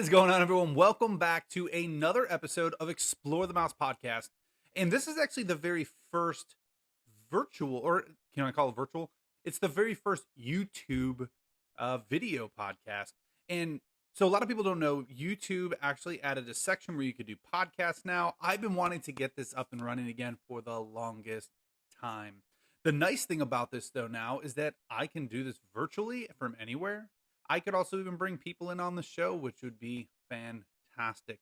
is going on, everyone? Welcome back to another episode of Explore the Mouse podcast. And this is actually the very first virtual, or can I call it virtual? It's the very first YouTube video podcast. And so a lot of people don't know YouTube actually added a section where you could do podcasts now. I've been wanting to get this up and running again for the longest time. The nice thing about this, though, now is that I can do this virtually from anywhere. I could also even bring people in on the show, which would be fantastic.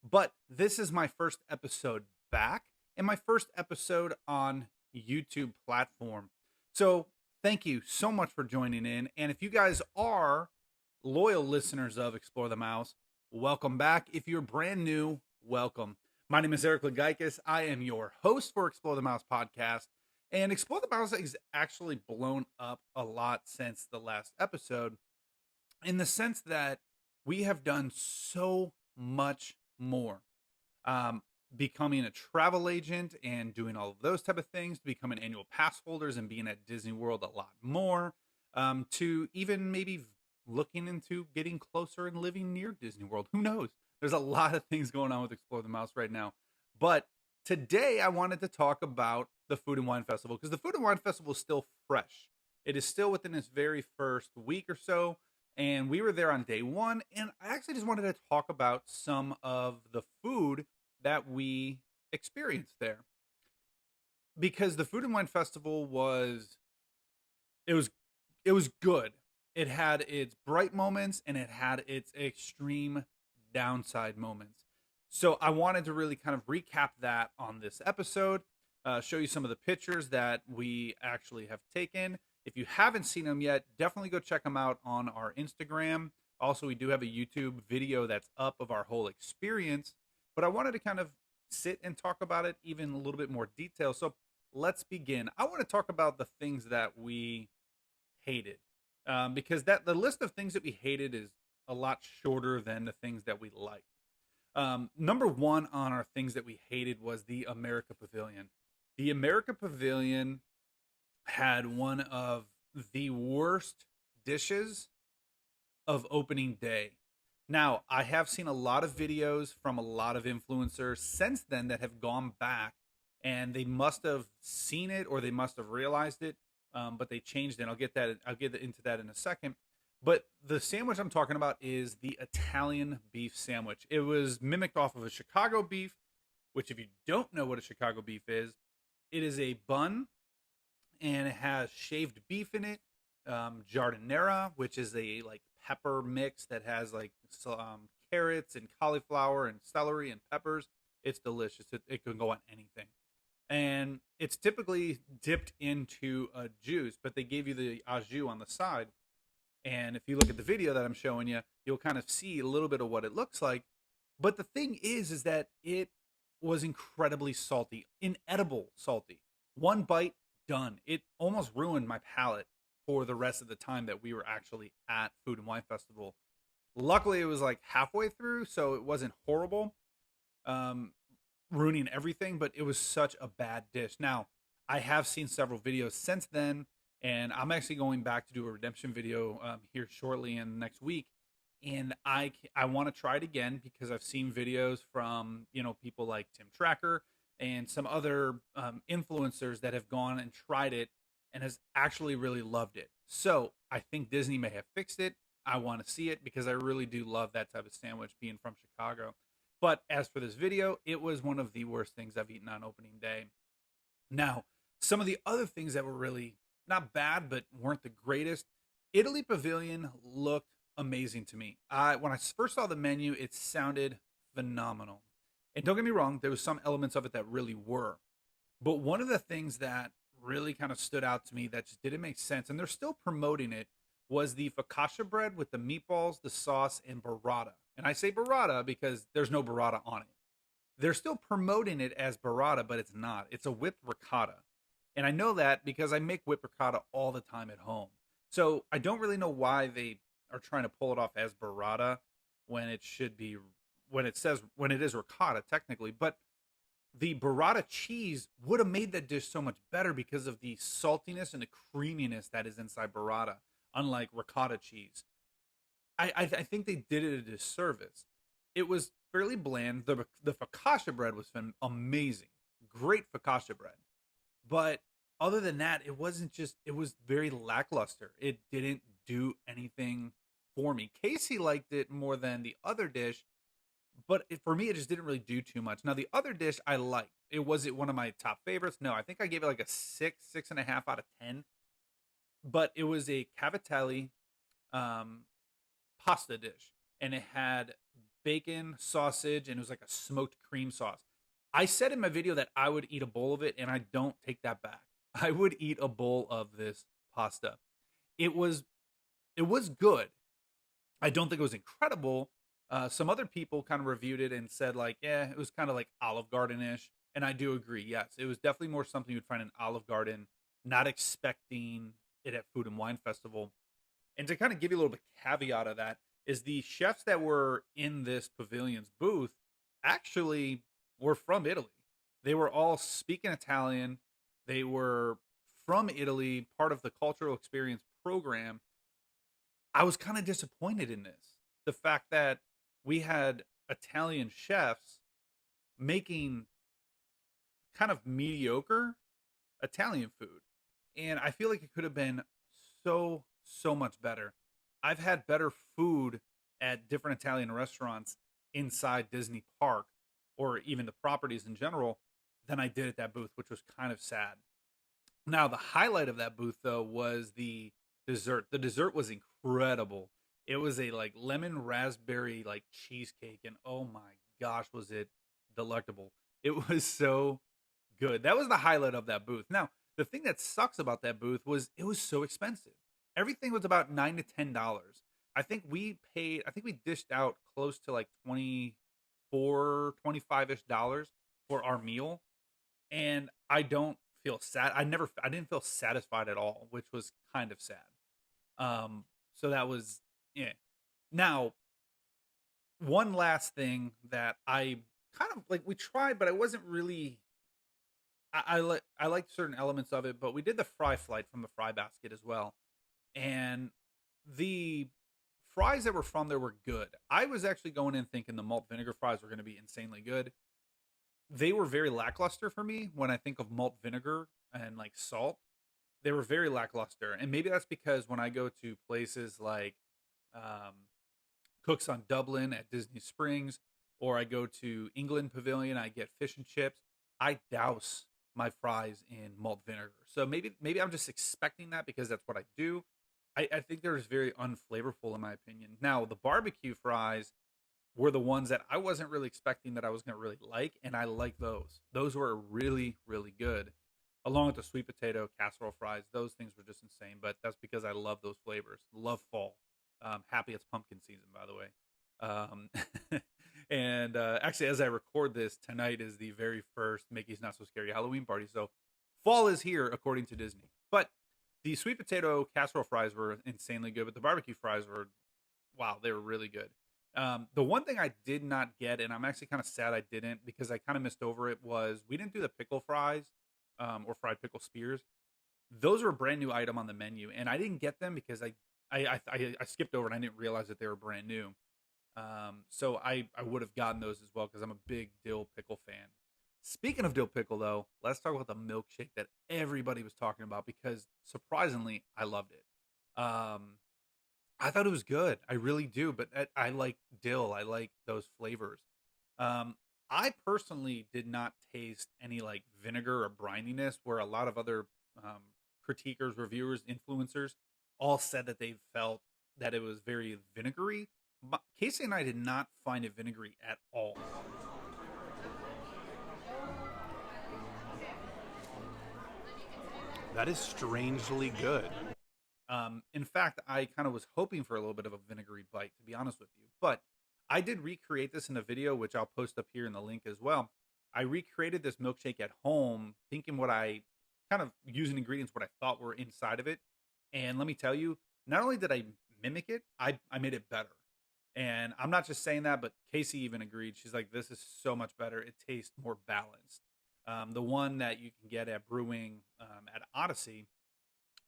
But this is my first episode back and my first episode on YouTube platform. So thank you so much for joining in. And if you guys are loyal listeners of Explore the Mouse, welcome back. If you're brand new, welcome. My name is Eric Lagaikis. I am your host for Explore the Mouse podcast. And Explore the Mouse has actually blown up a lot since the last episode, in the sense that we have done so much more. Becoming a travel agent and doing all of those type of things, to becoming annual pass holders and being at Disney World a lot more, to even maybe looking into getting closer and living near Disney World. Who knows? There's a lot of things going on with Explore the Mouse right now. But today I wanted to talk about the Food and Wine Festival, because the Food and Wine Festival is still fresh. It is still within its very first week or so. And we were there on day one, and I actually just wanted to talk about some of the food that we experienced there. Because the Food and Wine Festival it was good. It had its bright moments and it had its extreme downside moments. So I wanted to really kind of recap that on this episode, show you some of the pictures that we actually have taken. If you haven't seen them yet, definitely go check them out on our Instagram. Also, we do have a YouTube video that's up of our whole experience, but I wanted to kind of sit and talk about it even a little bit more detail. So let's begin. I want to talk about the things that we hated, because the list of things that we hated is a lot shorter than the things that we liked. Number one on our things that we hated was the America Pavilion. The America Pavilion had one of the worst dishes of opening day. Now, I have seen a lot of videos from a lot of influencers since then that have gone back, and they must have seen it or they must have realized it, but they changed it. I'll get into that in a second. But the sandwich I'm talking about is the Italian beef sandwich. It was mimicked off of a Chicago beef, which, if you don't know what a Chicago beef is, it is a bun, and it has shaved beef in it, giardiniera, which is a like pepper mix that has like carrots and cauliflower and celery and peppers. It's delicious. It can go on anything, and it's typically dipped into a juice, but they gave you the au jus on the side. And if you look at the video that I'm showing you, you'll kind of see a little bit of what it looks like. But the thing is that it was incredibly salty, inedible salty. One bite, done. It almost ruined my palate for the rest of the time that we were actually at Food and Wine Festival. Luckily, it was like halfway through, so it wasn't horrible, ruining everything, but it was such a bad dish. Now, I have seen several videos since then, and I'm actually going back to do a redemption video here shortly in the next week. And I want to try it again because I've seen videos from, people like Tim Tracker and some other influencers that have gone and tried it and has actually really loved it. So I think Disney may have fixed it. I want to see it because I really do love that type of sandwich, being from Chicago. But as for this video, it was one of the worst things I've eaten on opening day. Now, some of the other things that were really not bad, but weren't the greatest. Italy Pavilion looked amazing to me. When I first saw the menu, it sounded phenomenal. And don't get me wrong, there was some elements of it that really were. But one of the things that really kind of stood out to me that just didn't make sense, and they're still promoting it, was the focaccia bread with the meatballs, the sauce, and burrata. And I say burrata because there's no burrata on it. They're still promoting it as burrata, but it's not. It's a whipped ricotta. And I know that because I make whipped ricotta all the time at home. So I don't really know why they are trying to pull it off as burrata when it should be, when it is ricotta technically. But the burrata cheese would have made that dish so much better because of the saltiness and the creaminess that is inside burrata, unlike ricotta cheese. I think they did it a disservice. It was fairly bland. The focaccia bread was amazing, great focaccia bread. But other than that, it wasn't just. It was very lackluster. It didn't do anything for me. Casey liked it more than the other dish, but for me, it just didn't really do too much. Now, the other dish I liked. It was it one of my top favorites? No, I think I gave it like a 6.5 out of 10. But it was a cavatelli um, pasta dish, and it had bacon, sausage, and it was like a smoked cream sauce. I said in my video that I would eat a bowl of it, and I don't take that back. I would eat a bowl of this pasta. It was it was good. I don't think it was incredible. Some other people kind of reviewed it and said like, yeah, it was kind of like Olive Garden ish, and I do agree. Yes, it was definitely more something you'd find in Olive Garden. Not expecting it at Food and Wine Festival. And to kind of give you a little bit caveat of that is the chefs that were in this pavilion's booth actually were from Italy. They were all speaking Italian. They were from Italy, part of the cultural experience program. I was kind of disappointed in this. The fact that we had Italian chefs making kind of mediocre Italian food. And I feel like it could have been so much better. I've had better food at different Italian restaurants inside Disney Park or even the properties in general than I did at that booth, which was kind of sad. Now, the highlight of that booth though was the dessert. The dessert was incredible. It was a like lemon raspberry like cheesecake, and oh my gosh, was it delectable. It was so good. That was the highlight of that booth. Now, the thing that sucks about that booth was it was so expensive. Everything was about $9 to $10. I think we dished out close to like 24, 25-ish dollars for our meal. And I don't feel sad. I didn't feel satisfied at all, which was kind of sad. So that was, yeah. Now, one last thing that I kind of like, we tried, but I wasn't really I liked certain elements of it, but we did the fry flight from the fry basket as well. And the fries that were from there were good. I was actually going in thinking the malt vinegar fries were going to be insanely good. They were very lackluster for me when I think of malt vinegar and like salt. They were very lackluster. And maybe that's because when I go to places like um, Cooks on Dublin at Disney Springs, or I go to England Pavilion, I get fish and chips. I douse my fries in malt vinegar. So maybe I'm just expecting that because that's what I do. I think they're just very unflavorful in my opinion. Now the barbecue fries were the ones that I wasn't really expecting that I was gonna really like, and I like those. Those were really good. Along with the sweet potato casserole fries, those things were just insane. But that's because I love those flavors. Love fall. Happy it's pumpkin season, by the way. And actually, as I record this, tonight is the very first Mickey's Not So Scary Halloween party. So fall is here, according to Disney. But the sweet potato casserole fries were insanely good, but the barbecue fries were, wow, they were really good. The one thing I did not get, and I'm actually kind of sad I didn't because I kind of missed over it, was we didn't do the pickle fries or fried pickle spears. Those were a brand new item on the menu, and I didn't get them because I skipped over and I didn't realize that they were brand new. So I would have gotten those as well because I'm a big dill pickle fan. Speaking of dill pickle, though, let's talk about the milkshake that everybody was talking about because surprisingly, I loved it. I thought it was good. I really do, but I like dill. I like those flavors. I personally did not taste any like vinegar or brininess, where a lot of other critiquers, reviewers, influencers all said that they felt that it was very vinegary. But Casey and I did not find it vinegary at all. That is strangely good. In fact, I kind of was hoping for a little bit of a vinegary bite, to be honest with you. But I did recreate this in a video, which I'll post up here in the link as well. I recreated this milkshake at home, thinking what I kind of using ingredients, what I thought were inside of it. And let me tell you, not only did I mimic it, I made it better. And I'm not just saying that, but Casey even agreed. She's like, this is so much better. It tastes more balanced. The one that you can get at Brewing at Odyssey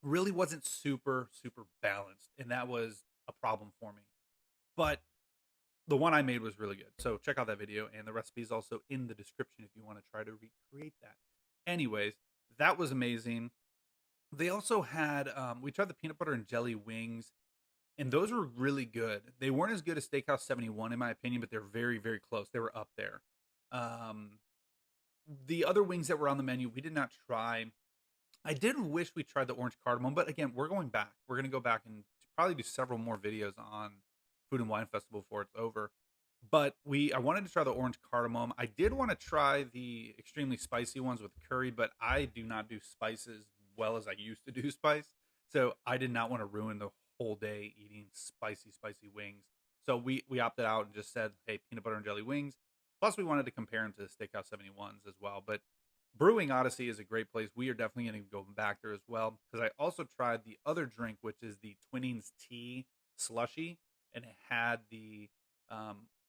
really wasn't super balanced, and that was a problem for me. but the one I made was really good. So check out that video, and the recipe is also in the description if you want to try to recreate that. Anyways, that was amazing. They also had we tried the peanut butter and jelly wings, and those were really good. They weren't as good as Steakhouse 71 in my opinion, but they're very, very close. They were up there. Um, the other wings that were on the menu, we did not try. I did wish we tried the orange cardamom, but again, we're going back. We're going to go back and probably do several more videos on Food and Wine Festival before it's over. But I wanted to try the orange cardamom. I did want to try the extremely spicy ones with curry, but I do not do spices well as I used to do spice. So I did not want to ruin the whole day eating spicy wings. So we opted out and just said, hey, peanut butter and jelly wings. Plus, we wanted to compare them to the Steakhouse 71s as well. But Brewing Odyssey is a great place. We are definitely going to go back there as well because I also tried the other drink, which is the Twinnings tea slushy, and it had the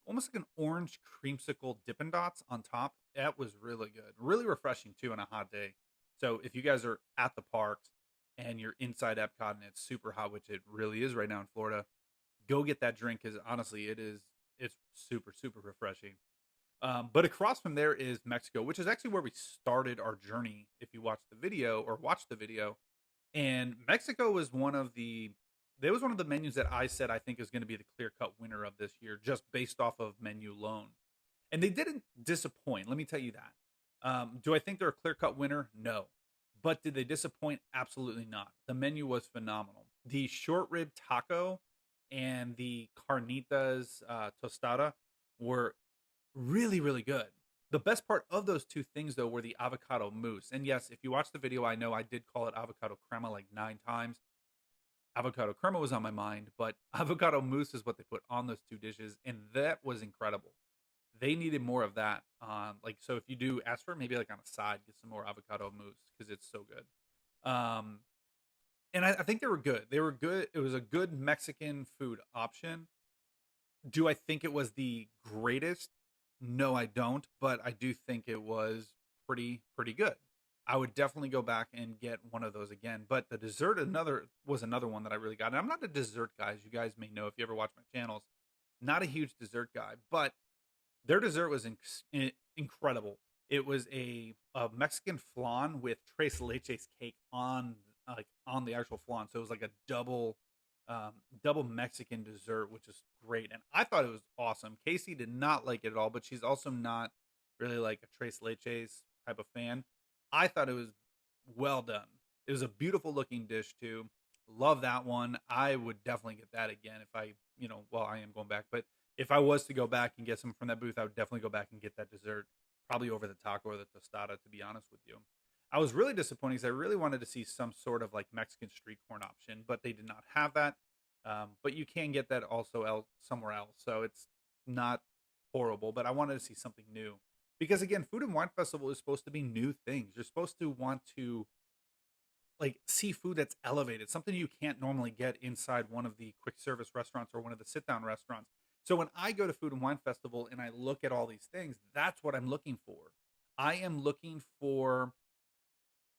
almost like an orange creamsicle Dippin' Dots on top. That was really good, really refreshing too on a hot day. So if you guys are at the parks and you're inside Epcot and it's super hot, which it really is right now in Florida, go get that drink because honestly, it's super refreshing. But across from there is Mexico, which is actually where we started our journey. If you watch the video, and Mexico was there was one of the menus that I said I think is going to be the clear cut winner of this year, just based off of menu alone. And they didn't disappoint. Let me tell you that. Do I think they're a clear cut winner? No. But did they disappoint? Absolutely not. The menu was phenomenal. The short rib taco and the carnitas tostada were really good. The best part of those two things though were the avocado mousse. And yes, if you watch the video, I know I did call it avocado crema like 9 times. Avocado crema was on my mind, but avocado mousse is what they put on those two dishes, and that was incredible. They needed more of that. So if you do ask for maybe like on a side, get some more avocado mousse because it's so good. And I think they were good. They were good. It was a good Mexican food option. Do I think it was the greatest? No, I don't, but I do think it was pretty good. I would definitely go back and get one of those again. But the dessert was another one that I really got. And I'm not a dessert guy, as you guys may know if you ever watch my channels. Not a huge dessert guy, but their dessert was incredible. It was a Mexican flan with tres leches cake on the actual flan. So it was like a double Mexican dessert, which is great. And I thought it was awesome. Casey did not like it at all, but she's also not really like a tres leches type of fan. I thought it was well done. It was a beautiful looking dish too. Love that one. I would definitely get that again if I am going back, but if I was to go back and get some from that booth, I would definitely go back and get that dessert, probably over the taco or the tostada, to be honest with you. I was really disappointed because I really wanted to see some sort of like Mexican street corn option, but they did not have that. But you can get that also somewhere else, so it's not horrible. But I wanted to see something new because again, Food and Wine Festival is supposed to be new things. You're supposed to want to like see food that's elevated, something you can't normally get inside one of the quick service restaurants or one of the sit down restaurants. So when I go to Food and Wine Festival and I look at all these things, that's what I'm looking for. I am looking for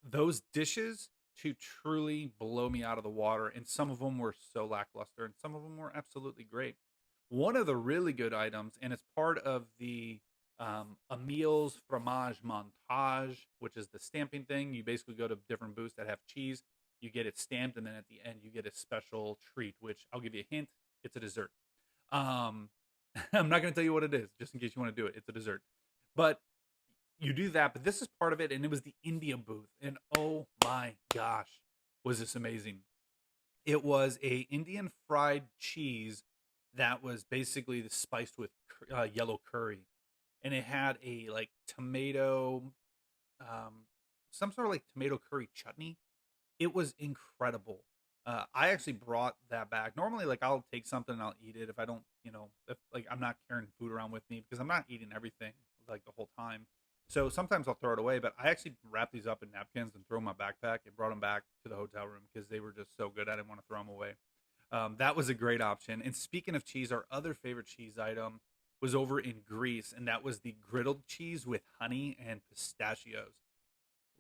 those dishes to truly blow me out of the water. And some of them were so lackluster and some of them were absolutely great. One of the really good items, and it's part of the Emil's Fromage Montage, which is the stamping thing. You basically go to different booths that have cheese, you get it stamped, and then at the end you get a special treat, which I'll give you a hint, it's a dessert. Um, I'm not going to tell you what it is, just in case you want to do it. It's a dessert. But you do that, but this is part of it, and it was the India booth. And oh my gosh, was this amazing. It was a Indian fried cheese that was basically spiced with yellow curry. And it had a like tomato, some sort of like tomato curry chutney. It was incredible. I actually brought that back. Normally, like I'll take something and I'll eat it if I don't, if like I'm not carrying food around with me because I'm not eating everything like the whole time. So sometimes I'll throw it away, but I actually wrap these up in napkins and throw them in my backpack and brought them back to the hotel room because they were just so good. I didn't want to throw them away. That was a great option. And speaking of cheese, our other favorite cheese item was over in Greece, and that was the griddled cheese with honey and pistachios.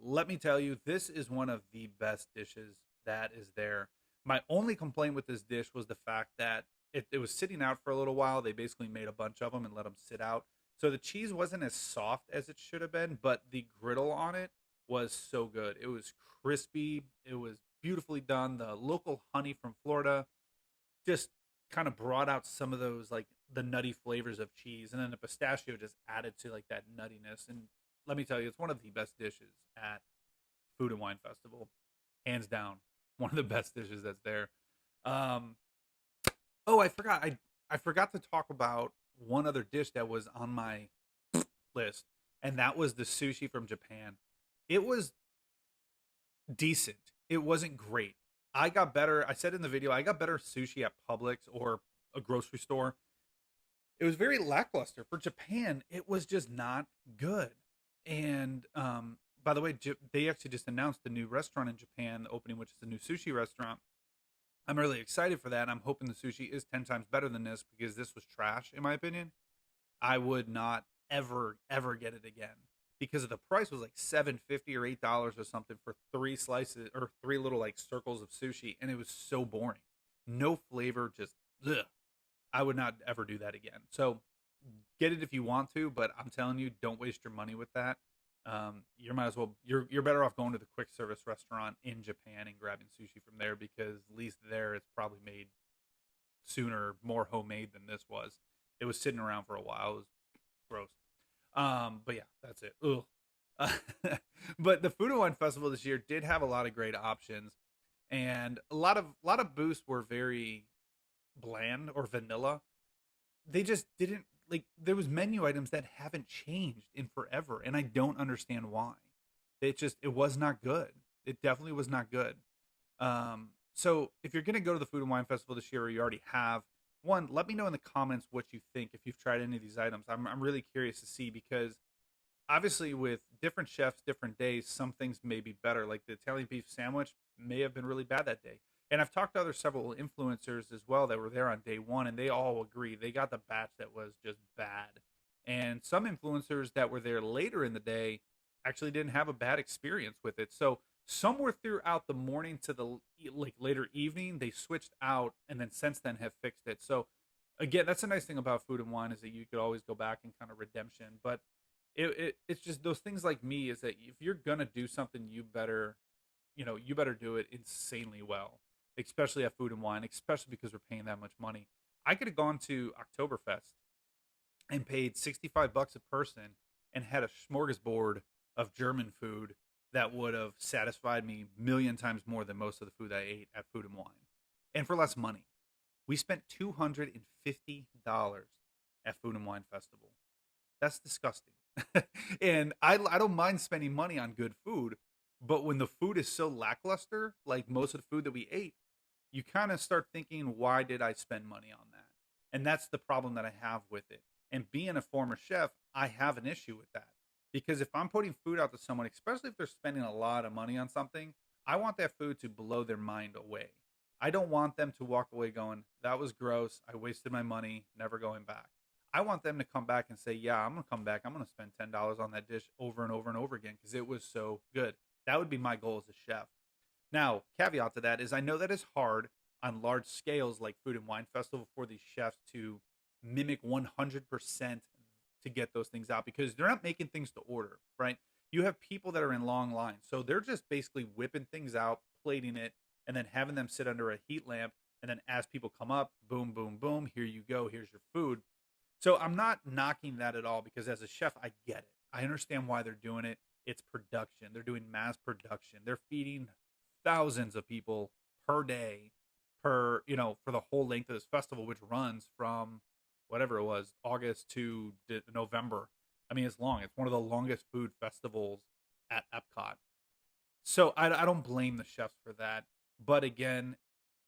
Let me tell you, this is one of the best dishes that is there. My only complaint with this dish was the fact that it was sitting out for a little while. They basically made a bunch of them and let them sit out. So the cheese wasn't as soft as it should have been, but the griddle on it was so good. It was crispy. It was beautifully done. The local honey from Florida just kind of brought out some of those like the nutty flavors of cheese, and then the pistachio just added to like that nuttiness. And let me tell you, it's one of the best dishes at Food and Wine Festival, hands down. One of the best dishes that's there. Um, oh, I forgot to talk about one other dish that was on my list, and that was the sushi from Japan. It was decent. It wasn't great. I got better. I said in the video, I got better sushi at Publix or a grocery store. It was very lackluster for Japan. It was just not good. And by the way, they actually just announced a new restaurant in Japan opening, which is a new sushi restaurant. I'm really excited for that. I'm hoping the sushi is 10 times better than this because this was trash, in my opinion. I would not ever get it again because of the price was like $7.50 or $8 or something for three slices or three little like circles of sushi, and it was so boring. No flavor, just ugh. I would not ever do that again. So get it if you want to, but I'm telling you, don't waste your money with that. You might as well. You're better off going to the quick service restaurant in Japan and grabbing sushi from there because at least there it's probably made sooner, more homemade than this was. It was sitting around for a while. It was gross. But yeah, that's it. Ugh. But the Food and Wine Festival this year did have a lot of great options, and a lot of booths were very bland or vanilla. They just didn't like there was menu items that haven't changed in forever, and I don't understand why. It was not good. It definitely was not good. So if you're gonna go to the Food and Wine Festival this year, or you already have, one, let me know in the comments what you think if you've tried any of these items. I'm really curious to see because obviously with different chefs, different days, some things may be better. Like the Italian beef sandwich may have been really bad that day. And I've talked to other several influencers as well that were there on day one, and they all agree they got the batch that was just bad. And some influencers that were there later in the day actually didn't have a bad experience with it. So somewhere throughout the morning to the like later evening, they switched out, and then since then have fixed it. So again, that's the nice thing about Food and Wine is that you could always go back and kind of redemption. But it's just those things like me is that if you're gonna do something, you better do it insanely well, especially at Food and Wine, especially because we're paying that much money. I could have gone to Oktoberfest and paid $65 a person and had a smorgasbord of German food that would have satisfied me a million times more than most of the food I ate at Food and Wine, and for less money. We spent $250 at Food and Wine Festival. That's disgusting. And I don't mind spending money on good food, but when the food is so lackluster, like most of the food that we ate, you kind of start thinking, why did I spend money on that? And that's the problem that I have with it. And being a former chef, I have an issue with that. Because if I'm putting food out to someone, especially if they're spending a lot of money on something, I want that food to blow their mind away. I don't want them to walk away going, that was gross. I wasted my money, never going back. I want them to come back and say, yeah, I'm going to come back. I'm going to spend $10 on that dish over and over and over again because it was so good. That would be my goal as a chef. Now, caveat to that is I know that it's hard on large scales like Food and Wine Festival for these chefs to mimic 100% to get those things out because they're not making things to order, right? You have people that are in long lines. So they're just basically whipping things out, plating it, and then having them sit under a heat lamp. And then as people come up, boom, boom, boom, here you go, here's your food. So I'm not knocking that at all because as a chef, I get it. I understand why they're doing it. It's production. They're doing mass production. They're feeding thousands of people per day, for the whole length of this festival, which runs from whatever it was, August to November. I mean, it's long. It's one of the longest food festivals at Epcot. So I don't blame the chefs for that. But again,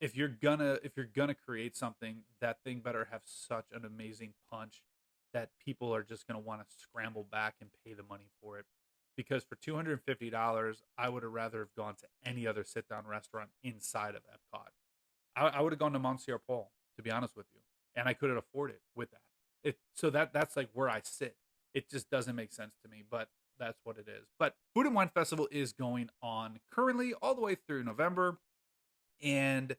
if you're gonna create something, that thing better have such an amazing punch that people are just gonna want to scramble back and pay the money for it. Because for $250, I would have rather have gone to any other sit down restaurant inside of Epcot. I would have gone to Monsieur Paul, to be honest with you, and I couldn't afford it with that. That's like where I sit. It just doesn't make sense to me, but that's what it is. But Food and Wine Festival is going on currently all the way through November, and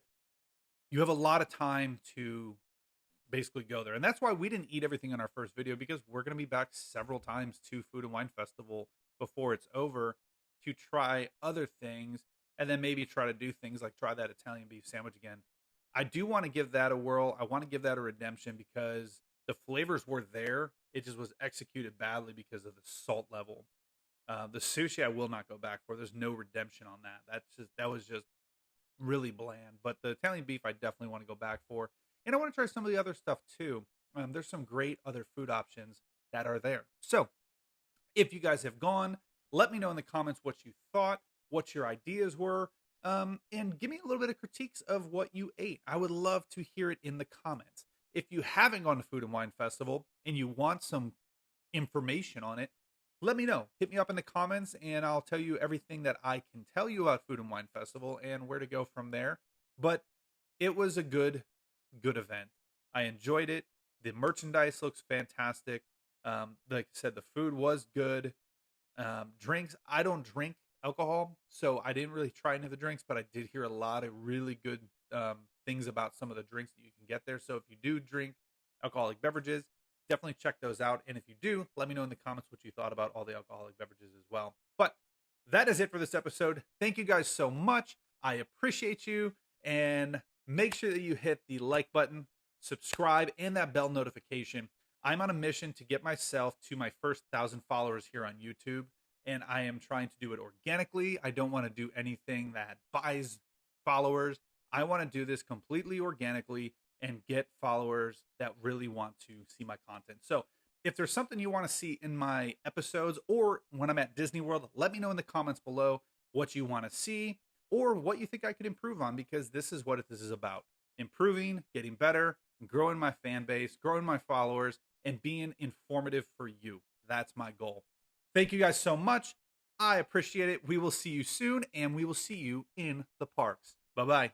you have a lot of time to basically go there. And that's why we didn't eat everything on our first video, because we're going to be back several times to Food and Wine Festival before it's over to try other things, and then maybe try to do things like try that Italian beef sandwich again. I do want to give that a whirl. I want to give that a redemption because the flavors were there. It just was executed badly because of the salt level. The sushi I will not go back for. There's no redemption on that. That was just really bland. But the Italian beef I definitely want to go back for, and I want to try some of the other stuff too. There's some great other food options that are there. So if you guys have gone, let me know in the comments what you thought, what your ideas were, and give me a little bit of critiques of what you ate. I would love to hear it in the comments. If you haven't gone to Food and Wine Festival and you want some information on it, let me know. Hit me up in the comments and I'll tell you everything that I can tell you about Food and Wine Festival and where to go from there. But it was a good event. I enjoyed it. The merchandise looks fantastic. Like I said, the food was good. Drinks, I don't drink alcohol, so I didn't really try any of the drinks, but I did hear a lot of really good things about some of the drinks that you can get there. So if you do drink alcoholic beverages, definitely check those out. And if you do, let me know in the comments what you thought about all the alcoholic beverages as well. But that is it for this episode. Thank you guys so much. I appreciate you. And make sure that you hit the like button, subscribe, and that bell notification. I'm on a mission to get myself to my first 1,000 followers here on YouTube, and I am trying to do it organically. I don't want to do anything that buys followers. I want to do this completely organically and get followers that really want to see my content. So if there's something you want to see in my episodes or when I'm at Disney World, let me know in the comments below what you want to see or what you think I could improve on, because this is what this is about. Improving, getting better, growing my fan base, growing my followers, and being informative for you. That's my goal. Thank you guys so much. I appreciate it. We will see you soon, and we will see you in the parks. Bye-bye.